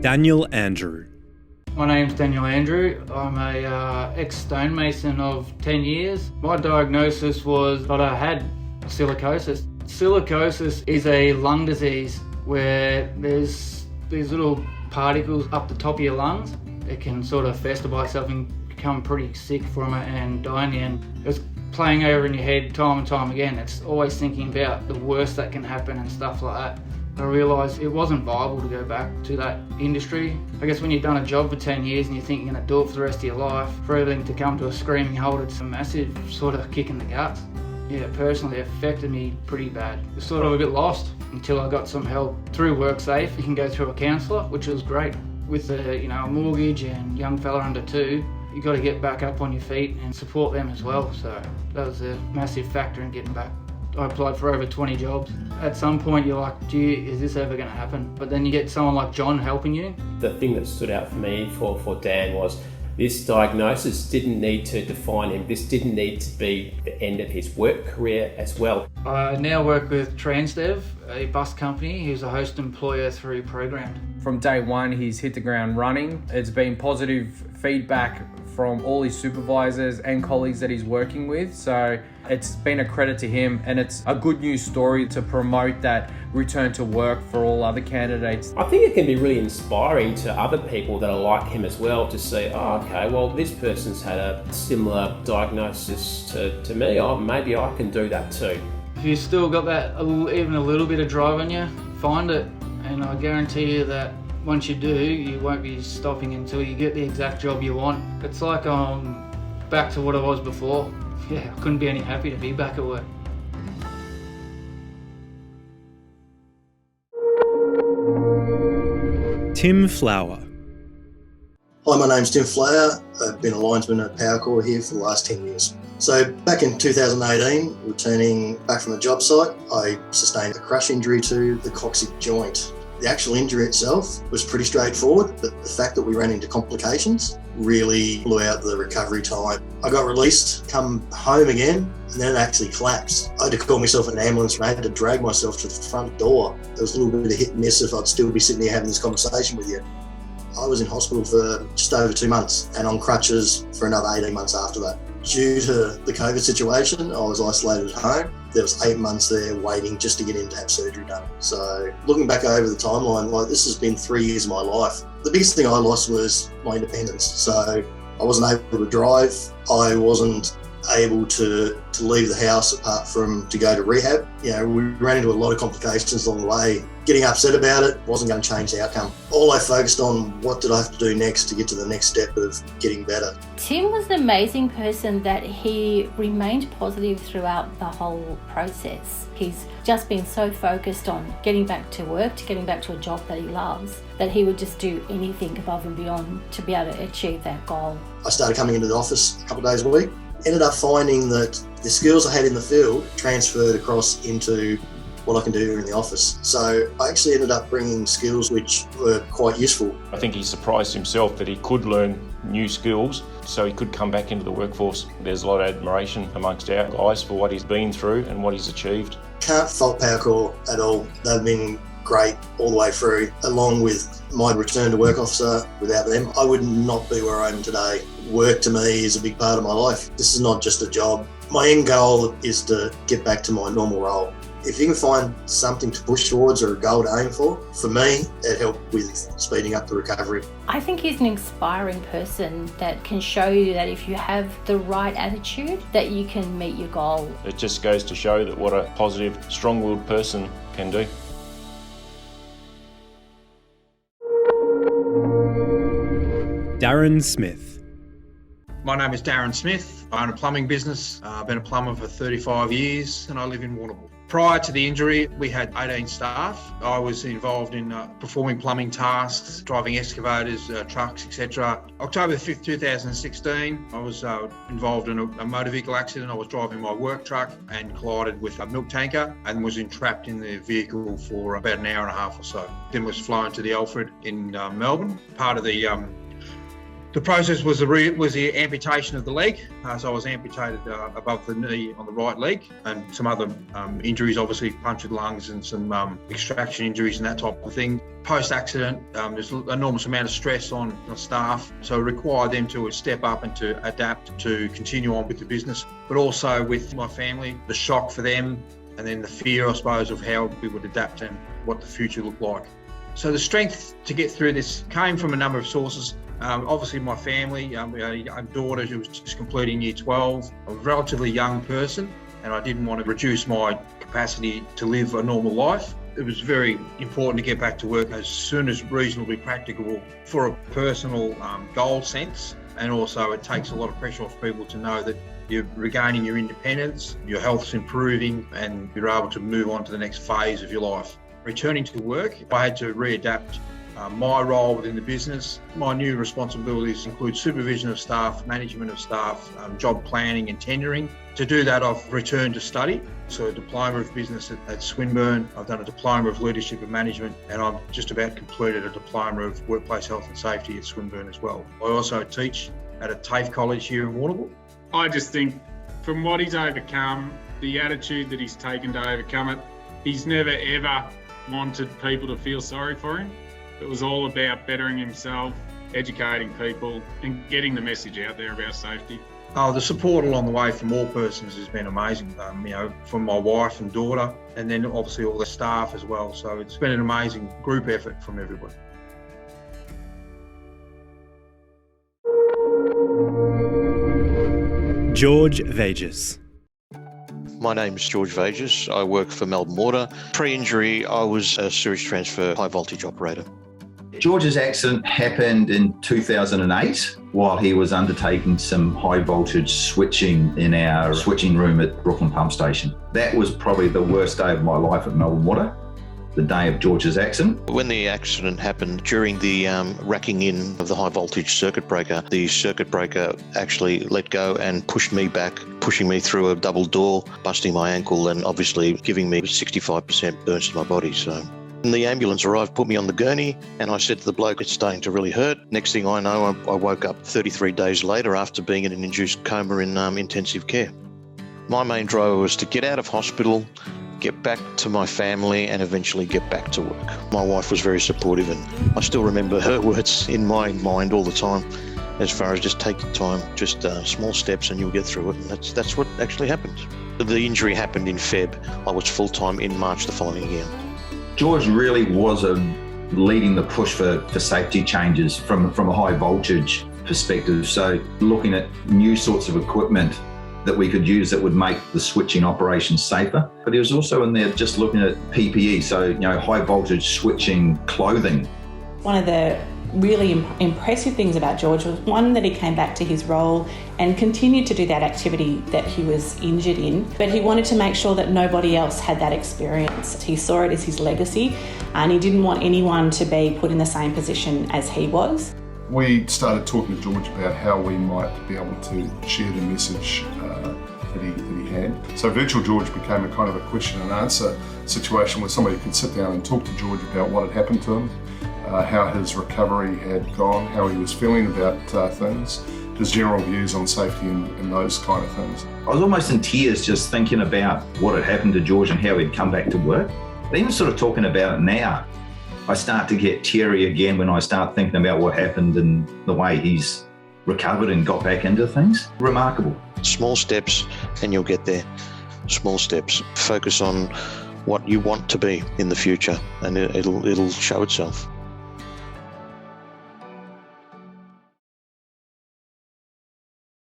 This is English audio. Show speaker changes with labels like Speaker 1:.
Speaker 1: Daniel Andrew.
Speaker 2: My name's Daniel Andrew. I'm a ex-stonemason of 10 years. My diagnosis was that I had silicosis. Silicosis is a lung disease where there's these little particles up the top of your lungs. It can sort of fester by itself and become pretty sick from it and die in the end. It's playing over in your head time and time again. It's always thinking about the worst that can happen and stuff like that. I realised it wasn't viable to go back to that industry. I guess when you've done a job for 10 years and you think you're going to do it for the rest of your life, for everything to come to a screaming halt, it's a massive sort of kick in the guts. Yeah, personally it affected me pretty bad. I was sort of a bit lost until I got some help through WorkSafe. You can go through a counsellor, which was great. With a mortgage and young fella under 2, you got to get back up on your feet and support them as well. So that was a massive factor in getting back. I applied for over 20 jobs. At some point you're like, gee, is this ever going to happen? But then you get someone like John helping you.
Speaker 3: The thing that stood out for me for Dan was this diagnosis didn't need to define him. This didn't need to be the end of his work career as well.
Speaker 2: I now work with Transdev, a bus company who's a host employer through Programmed.
Speaker 4: From day one, he's hit the ground running. It's been positive feedback from all his supervisors and colleagues that he's working with. So it's been a credit to him, and it's a good news story to promote that return to work for all other candidates.
Speaker 3: I think it can be really inspiring to other people that are like him as well to see, oh, okay, well, this person's had a similar diagnosis to me. Oh, maybe I can do that too.
Speaker 2: If you've still got that even a little bit of drive in you, find it. And I guarantee you that once you do, you won't be stopping until you get the exact job you want. It's like I'm back to what I was before. Yeah, I couldn't be any happier to be back at work.
Speaker 1: Tim Flower.
Speaker 5: Hi, my name's Tim Flower. I've been a linesman at Powercor here for the last 10 years. So back in 2018, returning back from a job site, I sustained a crush injury to the coccyx joint. The actual injury itself was pretty straightforward, but the fact that we ran into complications really blew out the recovery time. I got released, come home again, and then it actually collapsed. I had to call myself an ambulance and I had to drag myself to the front door. There was a little bit of hit and miss if I'd still be sitting here having this conversation with you. I was in hospital for just over 2 months and on crutches for another 18 months after that. Due to the COVID situation, I was isolated at home. There was 8 months there waiting just to get in to have surgery done. So looking back over the timeline, like this has been 3 years of my life. The biggest thing I lost was my independence. So I wasn't able to drive. I wasn't able to leave the house apart from to go to rehab. We ran into a lot of complications along the way. Getting upset about it wasn't going to change the outcome. All I focused on, what did I have to do next to get to the next step of getting better.
Speaker 6: Tim was an amazing person that he remained positive throughout the whole process. He's just been so focused on getting back to work, to getting back to a job that he loves, that he would just do anything above and beyond to be able to achieve that goal.
Speaker 5: I started coming into the office a couple of days a week. Ended up finding that the skills I had in the field transferred across into what I can do here in the office. So I actually ended up bringing skills which were quite useful.
Speaker 7: I think he surprised himself that he could learn new skills so he could come back into the workforce. There's a lot of admiration amongst our guys for what he's been through and what he's achieved.
Speaker 5: Can't fault Powercor at all. They've been great all the way through. Along with my return to work officer, without them, I would not be where I am today. Work to me is a big part of my life. This is not just a job. My end goal is to get back to my normal role. If you can find something to push towards or a goal to aim for me, it helped with speeding up the recovery.
Speaker 6: I think he's an inspiring person that can show you that if you have the right attitude, that you can meet your goal.
Speaker 7: It just goes to show that what a positive, strong-willed person can do.
Speaker 1: Darren Smith.
Speaker 8: My name is Darren Smith. I own a plumbing business. I've been a plumber for 35 years and I live in Warrnambool. Prior to the injury, we had 18 staff. I was involved in performing plumbing tasks, driving excavators, trucks, etc. October 5th, 2016, I was involved in a motor vehicle accident. I was driving my work truck and collided with a milk tanker and was entrapped in the vehicle for about an hour and a half or so. Then was flown to the Alfred in Melbourne. Part of the The process was the amputation of the leg. So I was amputated above the knee on the right leg, and some other injuries, obviously punctured lungs and some extraction injuries and that type of thing. Post-accident, there's an enormous amount of stress on the staff, so it required them to step up and to adapt to continue on with the business. But also with my family, the shock for them, and then the fear, I suppose, of how we would adapt and what the future looked like. So the strength to get through this came from a number of sources. Obviously my family, a daughter who was just completing year 12, a relatively young person, and I didn't want to reduce my capacity to live a normal life. It was very important to get back to work as soon as reasonably practicable for a personal goal sense, and also it takes a lot of pressure off people to know that you're regaining your independence, your health's improving, and you're able to move on to the next phase of your life. Returning to work, I had to readapt my role within the business. My new responsibilities include supervision of staff, management of staff, job planning and tendering. To do that, I've returned to study. So a diploma of business at Swinburne. I've done a diploma of leadership and management, and I've just about completed a diploma of workplace health and safety at Swinburne as well. I also teach at a TAFE college here in Warrnambool.
Speaker 9: I just think from what he's overcome, the attitude that he's taken to overcome it, he's never ever wanted people to feel sorry for him. It was all about bettering himself, educating people and getting the message out there about safety.
Speaker 8: The support along the way from all persons has been amazing, from my wife and daughter, and then obviously all the staff as well. So it's been an amazing group effort from everybody.
Speaker 1: George Veges.
Speaker 10: My name's George Veges. I work for Melbourne Water. Pre-injury, I was a sewage transfer high voltage operator.
Speaker 11: George's accident happened in 2008 while he was undertaking some high voltage switching in our switching room at Brooklyn Pump Station. That was probably the worst day of my life at Melbourne Water, the day of George's accident.
Speaker 10: When the accident happened, during the racking in of the high voltage circuit breaker, the circuit breaker actually let go and pushed me back, pushing me through a double door, busting my ankle and obviously giving me 65% burns to my body. So when the ambulance arrived, put me on the gurney, and I said to the bloke, it's starting to really hurt. Next thing I know, I woke up 33 days later after being in an induced coma in intensive care. My main driver was to get out of hospital, get back to my family and eventually get back to work. My wife was very supportive, and I still remember her words in my mind all the time as far as just take your time, just small steps and you'll get through it. And that's what actually happened. The injury happened in Feb. I was full-time in March the following year.
Speaker 11: George really was leading the push for safety changes from a high voltage perspective. So looking at new sorts of equipment that we could use that would make the switching operation safer. But he was also in there just looking at PPE, so high voltage switching clothing.
Speaker 12: One of the really impressive things about George was, one, that he came back to his role and continued to do that activity that he was injured in, but he wanted to make sure that nobody else had that experience. He saw it as his legacy, and he didn't want anyone to be put in the same position as he was.
Speaker 13: We started talking to George about how we might be able to share the message that he had. So Virtual George became a kind of a question and answer situation where somebody could sit down and talk to George about what had happened to him, how his recovery had gone, how he was feeling about things, his general views on safety and those kind of things.
Speaker 11: I was almost in tears just thinking about what had happened to George and how he'd come back to work. But even sort of talking about it now, I start to get teary again when I start thinking about what happened and the way he's recovered and got back into things. Remarkable.
Speaker 10: Small steps and you'll get there. Small steps. Focus on what you want to be in the future and it'll show itself.